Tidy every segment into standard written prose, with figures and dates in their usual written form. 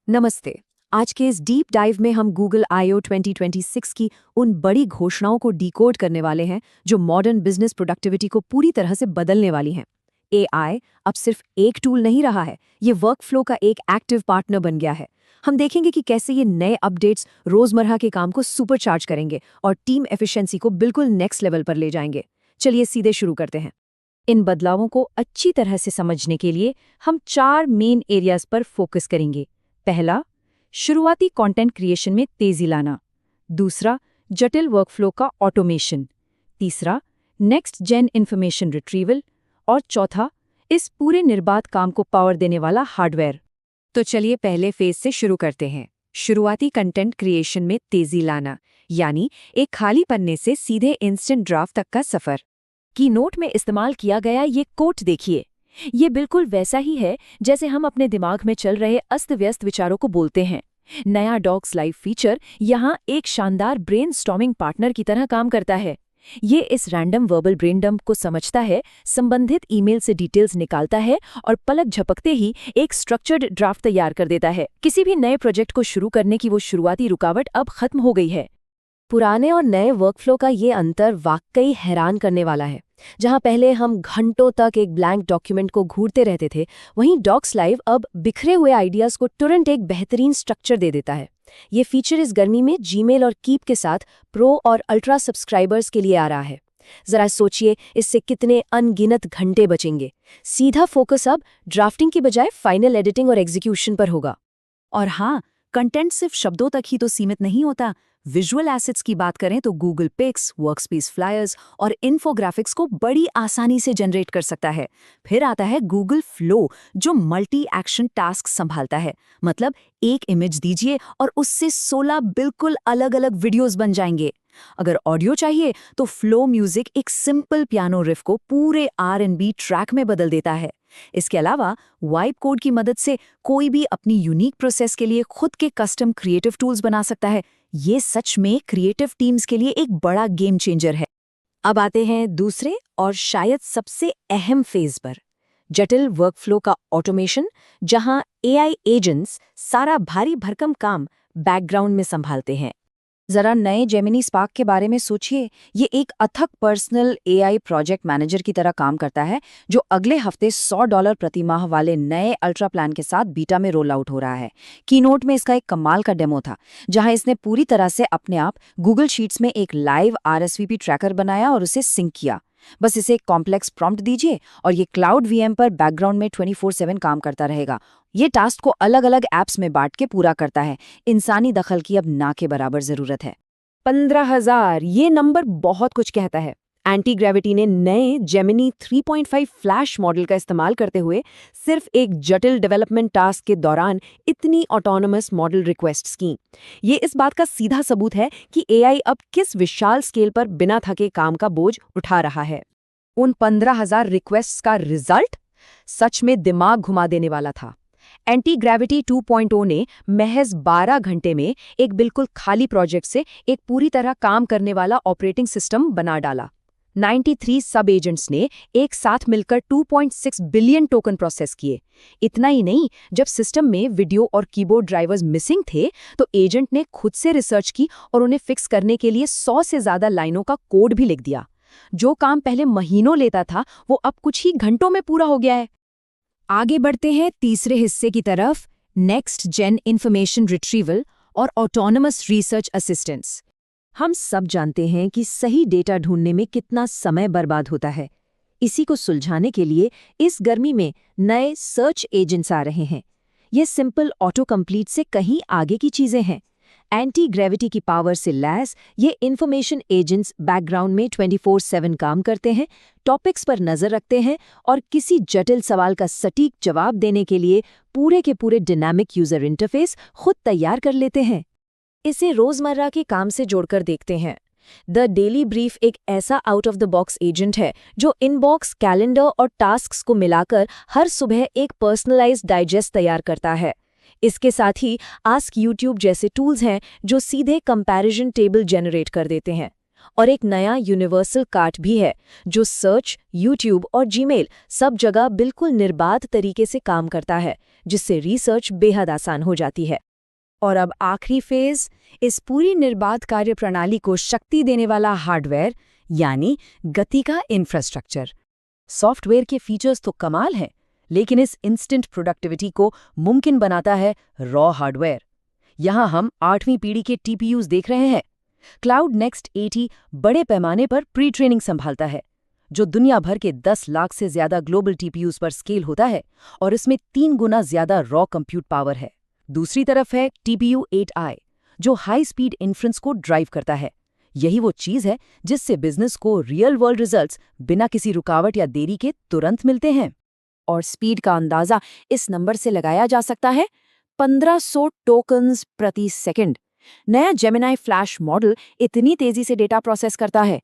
नमस्ते। आज के इस डीप डाइव में हम गूगल I/O 2026 की उन बड़ी घोषणाओं को डिकोड करने वाले हैं जो मॉडर्न बिजनेस प्रोडक्टिविटी को पूरी तरह से बदलने वाली हैं। AI अब सिर्फ एक टूल नहीं रहा है, ये वर्कफ्लो का एक एक्टिव पार्टनर बन गया है। हम देखेंगे कि कैसे ये नए अपडेट्स रोजमर्रा के काम को सुपरचार्ज करेंगे और टीम एफिशिएंसी को बिल्कुल नेक्स्ट लेवल पर ले जाएंगे। चलिए सीधे शुरू करते हैं। इन बदलावों को अच्छी तरह से समझने के लिए हम 4 मेन एरियाज पर फोकस करेंगे। पहला, शुरुआती कंटेंट क्रिएशन में तेजी लाना। दूसरा, जटिल वर्कफ्लो का ऑटोमेशन। तीसरा, नेक्स्ट जेन इंफॉर्मेशन रिट्रीवल। और चौथा, इस पूरे निर्बाध काम को पावर देने वाला हार्डवेयर। तो चलिए पहले फेज से शुरू करते हैं। शुरुआती कंटेंट क्रिएशन में तेजी लाना, यानी एक खाली पन्ने से सीधे इंस्टेंट ड्राफ्ट तक का सफर। कीनोट में इस्तेमाल किया गया ये कोट देखिए। ये बिल्कुल वैसा ही है जैसे हम अपने दिमाग में चल रहे अस्त-व्यस्त विचारों को बोलते हैं। नया डॉक्स लाइव फीचर यहाँ एक शानदार ब्रेनस्टॉर्मिंग पार्टनर की तरह काम करता है। ये इस रैंडम वर्बल ब्रेन डंप को समझता है, संबंधित ईमेल से डिटेल्स निकालता है और पलक झपकते ही एक स्ट्रक्चर्ड ड्राफ्ट तैयार कर देता है। किसी भी नए प्रोजेक्ट को शुरू करने की वो शुरुआती रुकावट अब खत्म हो गई है। पुराने और नए वर्कफ्लो का ये अंतर वाकई हैरान करने वाला है। जहां पहले हम घंटों तक एक ब्लैंक डॉक्यूमेंट को घूरते रहते थे, वहीं डॉक्स लाइव अब बिखरे हुए आइडियाज को तुरंत एक बेहतरीन स्ट्रक्चर दे देता है। ये फीचर इस गर्मी में जीमेल और कीप के साथ प्रो और अल्ट्रा सब्सक्राइबर्स के लिए आ रहा है। जरा सोचिए, इससे कितने अनगिनत घंटे बचेंगे। सीधा फोकस अब ड्राफ्टिंग की बजाय फाइनल एडिटिंग और एग्जीक्यूशन पर होगा। और हाँ, कंटेंट सिर्फ शब्दों तक ही तो सीमित नहीं होता। विजुअल एसेट्स की बात करें तो गूगल पिक्स, वर्कस्पेस फ्लायर्स और इन्फोग्राफिक्स को बड़ी आसानी से जनरेट कर सकता है। फिर आता है गूगल फ्लो, जो मल्टी एक्शन टास्क संभालता है। मतलब एक इमेज दीजिए और उससे 16 बिल्कुल अलग अलग वीडियोस बन जाएंगे। अगर ऑडियो चाहिए तो फ्लो म्यूजिक एक सिंपल पियानो रिफ को पूरे R&B ट्रैक में बदल देता है। इसके अलावा वाइप कोड की मदद से कोई भी अपनी यूनिक प्रोसेस के लिए खुद के कस्टम क्रिएटिव टूल्स बना सकता है। ये सच में क्रिएटिव टीम्स के लिए एक बड़ा गेम चेंजर है। अब आते हैं दूसरे और शायद सबसे अहम फेज पर, जटिल वर्कफ्लो का ऑटोमेशन, जहां AI एजेंट्स सारा भारी भरकम काम बैकग्राउंड में संभालते हैं। जरा नए जेमिनी स्पार्क के बारे में सोचिए। ये एक अथक पर्सनल AI प्रोजेक्ट मैनेजर की तरह काम करता है, जो अगले हफ्ते $100 प्रति माह वाले नए अल्ट्रा प्लान के साथ बीटा में रोल आउट हो रहा है। कीनोट में इसका एक कमाल का डेमो था, जहां इसने पूरी तरह से अपने आप गूगल शीट्स में एक लाइव RSVP ट्रैकर बनाया और उसे सिंक किया। बस इसे एक कॉम्प्लेक्स प्रॉम्प्ट दीजिए और ये क्लाउड VM पर बैकग्राउंड में 24/7 काम करता रहेगा। ये टास्क को अलग अलग ऐप्स में बांट के पूरा करता है। इंसानी दखल की अब ना के बराबर जरूरत है। 15,000, ये नंबर बहुत कुछ कहता है। एंटी ग्रेविटी ने नए जेमिनी 3.5 फ्लैश मॉडल का इस्तेमाल करते हुए सिर्फ एक जटिल डेवलपमेंट टास्क के दौरान इतनी ऑटोनोमस मॉडल रिक्वेस्ट्स की। ये इस बात का सीधा सबूत है कि AI अब किस विशाल स्केल पर बिना थके काम का बोझ उठा रहा है। उन 15,000 रिक्वेस्ट्स का रिजल्ट सच में दिमाग घुमा देने वाला था। एंटी ग्रेविटी 2.0 ने महज 12 घंटे में एक बिल्कुल खाली प्रोजेक्ट से एक पूरी तरह काम करने वाला ऑपरेटिंग सिस्टम बना डाला। 93 सब एजेंट्स ने एक साथ मिलकर 2.6 बिलियन टोकन प्रोसेस किए। इतना ही नहीं, जब सिस्टम में वीडियो और कीबोर्ड ड्राइवर्स मिसिंग थे तो एजेंट ने खुद से रिसर्च की और उन्हें फिक्स करने के लिए 100 से ज्यादा लाइनों का कोड भी लिख दिया। जो काम पहले महीनों लेता था, वो अब कुछ ही घंटों में पूरा हो गया है। आगे बढ़ते हैं तीसरे हिस्से की तरफ, नेक्स्ट जेन इंफॉर्मेशन रिट्रीवल और ऑटोनमस रिसर्च असिस्टेंट्स। हम सब जानते हैं कि सही डेटा ढूंढने में कितना समय बर्बाद होता है। इसी को सुलझाने के लिए इस गर्मी में नए सर्च एजेंट्स आ रहे हैं। ये सिंपल ऑटो कंप्लीट से कहीं आगे की चीजें हैं। एंटी ग्रेविटी की पावर से लैस ये इंफॉर्मेशन एजेंट्स बैकग्राउंड में 24/7 काम करते हैं, टॉपिक्स पर नजर रखते हैं और किसी जटिल सवाल का सटीक जवाब देने के लिए पूरे के पूरे डायनामिक यूजर इंटरफेस खुद तैयार कर लेते हैं। इसे रोजमर्रा के काम से जोड़कर देखते हैं। द डेली ब्रीफ एक ऐसा out of the box agent है जो इनबॉक्स, कैलेंडर और टास्क्स को मिलाकर हर सुबह एक पर्सनलाइज्ड डाइजेस्ट तैयार करता है। इसके साथ ही आस्क यूट्यूब जैसे टूल्स हैं जो सीधे कंपैरिजन टेबल जनरेट कर देते हैं। और एक नया यूनिवर्सल कार्ट भी है जो सर्च, यूट्यूब और जीमेल सब जगह बिल्कुल निर्बाध तरीके से काम करता है, जिससे रिसर्च बेहद आसान हो जाती है। और अब आखिरी फेज, इस पूरी निर्बाध कार्य प्रणाली को शक्ति देने वाला हार्डवेयर यानी गति का इंफ्रास्ट्रक्चर। सॉफ्टवेयर के फीचर्स तो कमाल हैं, लेकिन इस इंस्टेंट प्रोडक्टिविटी को मुमकिन बनाता है रॉ हार्डवेयर। यहाँ हम 8वीं पीढ़ी के टीपीयूज देख रहे हैं। क्लाउड नेक्स्ट 80 बड़े पैमाने पर प्री ट्रेनिंग संभालता है, जो दुनिया भर के 10 लाख से ज्यादा ग्लोबल टीपीयूज पर स्केल होता है, और इसमें 3 गुना ज्यादा रॉ कंप्यूट पावर है। दूसरी तरफ है TPU 8i, जो हाई स्पीड इन्फ्रेंस को ड्राइव करता है। यही वो चीज है जिससे बिजनेस को रियल वर्ल्ड रिजल्ट्स बिना किसी रुकावट या देरी के तुरंत मिलते हैं। और स्पीड का अंदाजा इस नंबर से लगाया जा सकता है, 1500 टोकन्स प्रति सेकंड। नया जेमिनी फ्लैश मॉडल इतनी तेजी से डेटा प्रोसेस करता है।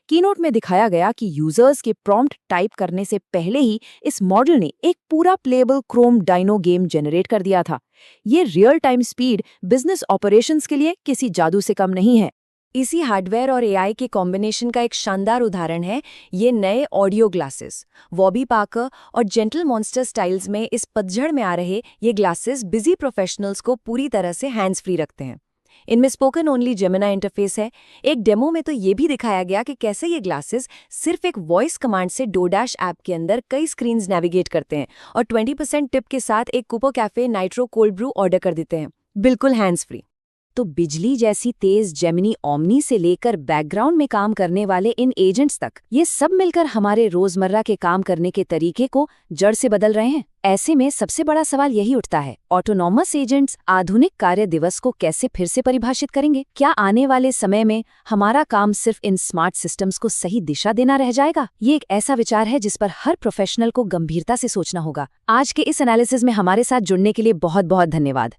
कीनोट में दिखाया गया कि यूजर्स के प्रॉम्प्ट टाइप करने से पहले ही इस मॉडल ने एक पूरा playable Chrome Dino game generate कर दिया था। ये real time speed business operations के लिए किसी जादू से कम नहीं है। इसी हार्डवेयर और एआई के कॉम्बिनेशन का एक शानदार उदाहरण है ये नए ऑडियो ग्लासेस। वॉबी पार्कर और जेंटल मॉन्स्टर स्टाइल्स में इस पतझड़ में आ रहे ये ग्लासेस बिजी प्रोफेशनल्स को पूरी तरह से हैंड्स फ्री रखते हैं। इनमें स्पोकन ओनली जेमिनी इंटरफेस है। एक डेमो में तो ये भी दिखाया गया कि कैसे ये ग्लासेस सिर्फ एक वॉइस कमांड से डोडैश ऐप के अंदर कई स्क्रीन्स नेविगेट करते हैं और 20% टिप के साथ एक कूपो cafe nitro cold brew order कर देते हैं, बिल्कुल हैंड्स फ्री। तो बिजली जैसी तेज जेमिनी ओमनी से लेकर बैकग्राउंड में काम करने वाले इन एजेंट्स तक, ये सब मिलकर हमारे रोजमर्रा के काम करने के तरीके को जड़ से बदल रहे हैं। ऐसे में सबसे बड़ा सवाल यही उठता है, ऑटोनॉमस एजेंट्स आधुनिक कार्य दिवस को कैसे फिर से परिभाषित करेंगे? क्या आने वाले समय में हमारा काम सिर्फ इन स्मार्ट सिस्टम्स को सही दिशा देना रह जाएगा? ये एक ऐसा विचार है जिस पर हर प्रोफेशनल को गंभीरता से सोचना होगा। आज के इस एनालिसिस में हमारे साथ जुड़ने के लिए बहुत बहुत धन्यवाद।